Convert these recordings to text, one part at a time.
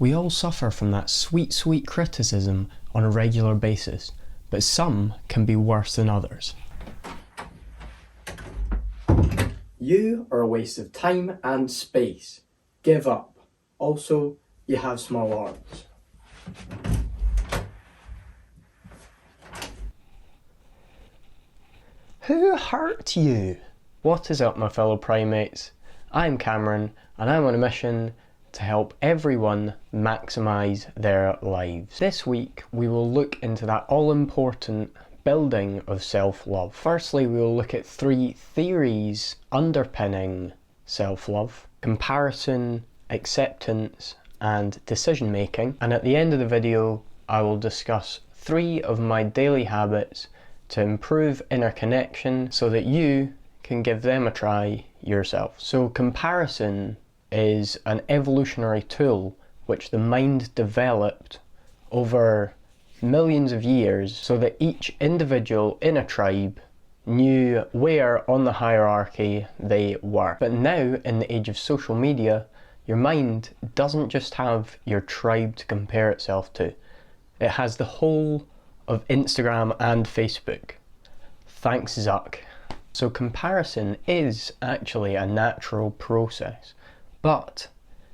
We all suffer from that sweet, sweet criticism on a regular basis, but some can be worse than others. You are a waste of time and space. Give up. Also, you have small arms. Who hurt you? What is up, my fellow primates? I'm Cameron, and I'm on a mission to help everyone maximise their lives. This week, we will look into that all-important building of self-love. Firstly, we will look at 3 theories underpinning self-love: comparison, acceptance, and decision-making. And at the end of the video, I will discuss 3 of my daily habits to improve inner connection so that you can give them a try yourself. So comparison is an evolutionary tool which the mind developed over millions of years so that each individual in a tribe knew where on the hierarchy they were. But now, in the age of social media, your mind doesn't just have your tribe to compare itself to. It has the whole of Instagram and Facebook. Thanks, Zuck. So comparison is actually a natural process, but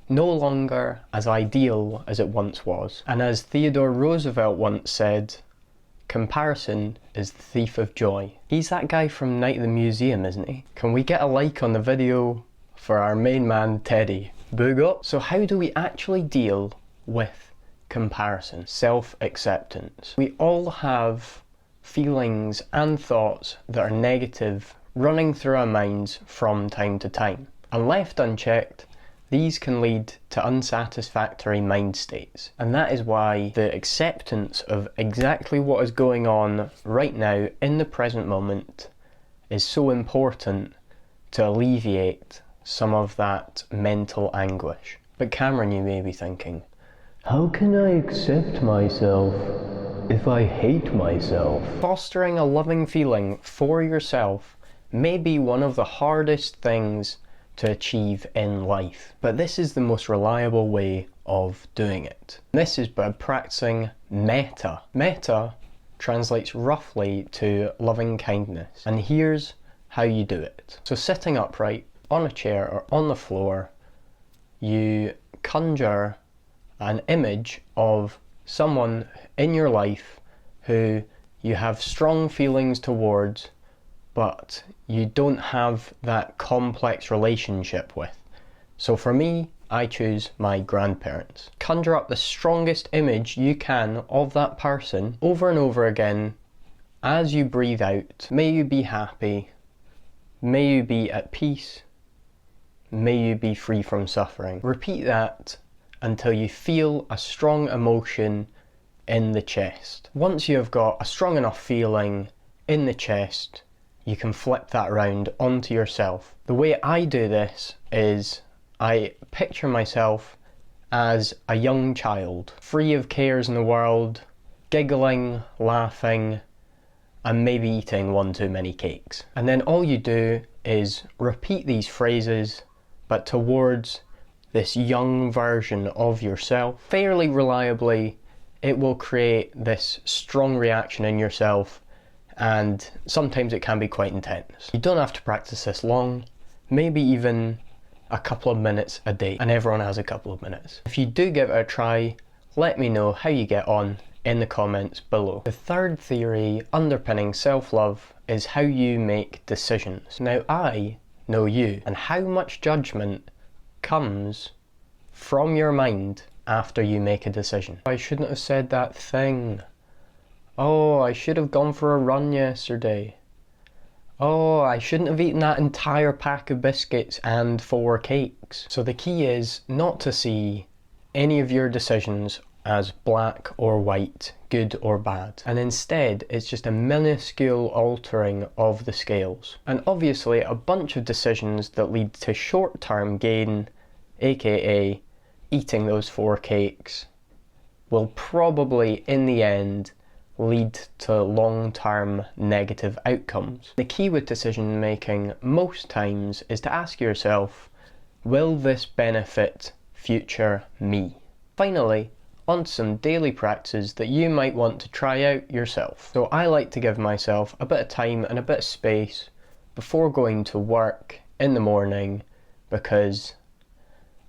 no longer as ideal as it once was. And as Theodore Roosevelt once said, comparison is the thief of joy. He's that guy from Night at the Museum, isn't he? Can we get a like on the video for our main man, Teddy? Boogo. So how do we actually deal with comparison? Self-acceptance. We all have feelings and thoughts that are negative running through our minds from time to time. And left unchecked, these can lead to unsatisfactory mind states. And that is why the acceptance of exactly what is going on right now in the present moment is so important to alleviate some of that mental anguish. But Cameron, you may be thinking, how can I accept myself if I hate myself? Fostering a loving feeling for yourself may be one of the hardest things to achieve in life, but this is the most reliable way of doing it. This is by practicing metta. Metta translates roughly to loving kindness, and here's how you do it. So sitting upright on a chair or on the floor, you conjure an image of someone in your life who you have strong feelings towards, but you don't have that complex relationship with. So for me, I choose my grandparents. Conjure up the strongest image you can of that person over and over again as you breathe out. May you be happy. May you be at peace. May you be free from suffering. Repeat that until you feel a strong emotion in the chest. Once you have got a strong enough feeling in the chest, you can flip that around onto yourself. The way I do this is I picture myself as a young child, free of cares in the world, giggling, laughing, and maybe eating 1 too many cakes. And then all you do is repeat these phrases, but towards this young version of yourself. Fairly reliably, it will create this strong reaction in yourself, and sometimes it can be quite intense. You don't have to practice this long, maybe even a couple of minutes a day, and everyone has a couple of minutes. If you do give it a try, let me know how you get on in the comments below. The third theory underpinning self-love is how you make decisions. Now I know you, and how much judgment comes from your mind after you make a decision. I shouldn't have said that thing. Oh, I should have gone for a run yesterday. Oh, I shouldn't have eaten that entire pack of biscuits and 4 cakes. So the key is not to see any of your decisions as black or white, good or bad. And instead, it's just a minuscule altering of the scales. And obviously, a bunch of decisions that lead to short-term gain, aka eating those 4 cakes, will probably, in the end, lead to long-term negative outcomes. The key with decision making most times is to ask yourself, will this benefit future me? Finally, on to some daily practices that you might want to try out yourself. So I like to give myself a bit of time and a bit of space before going to work in the morning, because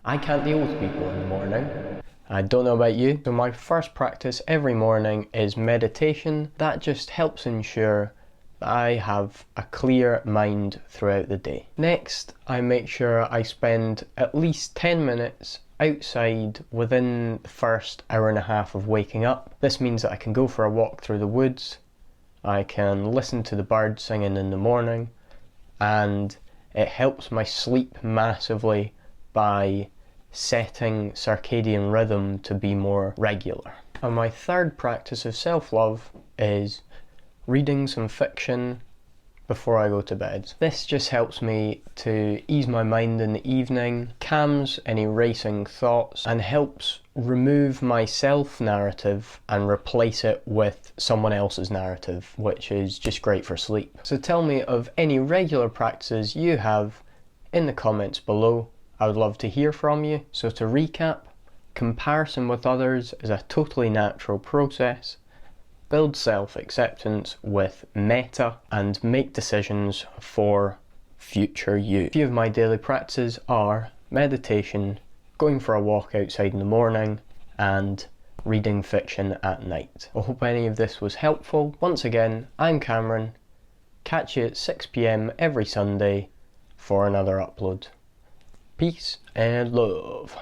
I can't deal with people in the morning. I don't know about you. So my first practice every morning is meditation. That just helps ensure that I have a clear mind throughout the day. Next, I make sure I spend at least 10 minutes outside within the first hour and a half of waking up. This means that I can go for a walk through the woods, I can listen to the birds singing in the morning, and it helps my sleep massively by setting circadian rhythm to be more regular. And my third practice of self-love is reading some fiction before I go to bed. This just helps me to ease my mind in the evening, calms any racing thoughts, and helps remove my self-narrative and replace it with someone else's narrative, which is just great for sleep. So tell me of any regular practices you have in the comments below. I would love to hear from you. So to recap, comparison with others is a totally natural process. Build self-acceptance with meta, and make decisions for future you. A few of my daily practices are meditation, going for a walk outside in the morning, and reading fiction at night. I hope any of this was helpful. Once again, I'm Cameron. Catch you at 6 PM every Sunday for another upload. Peace and love.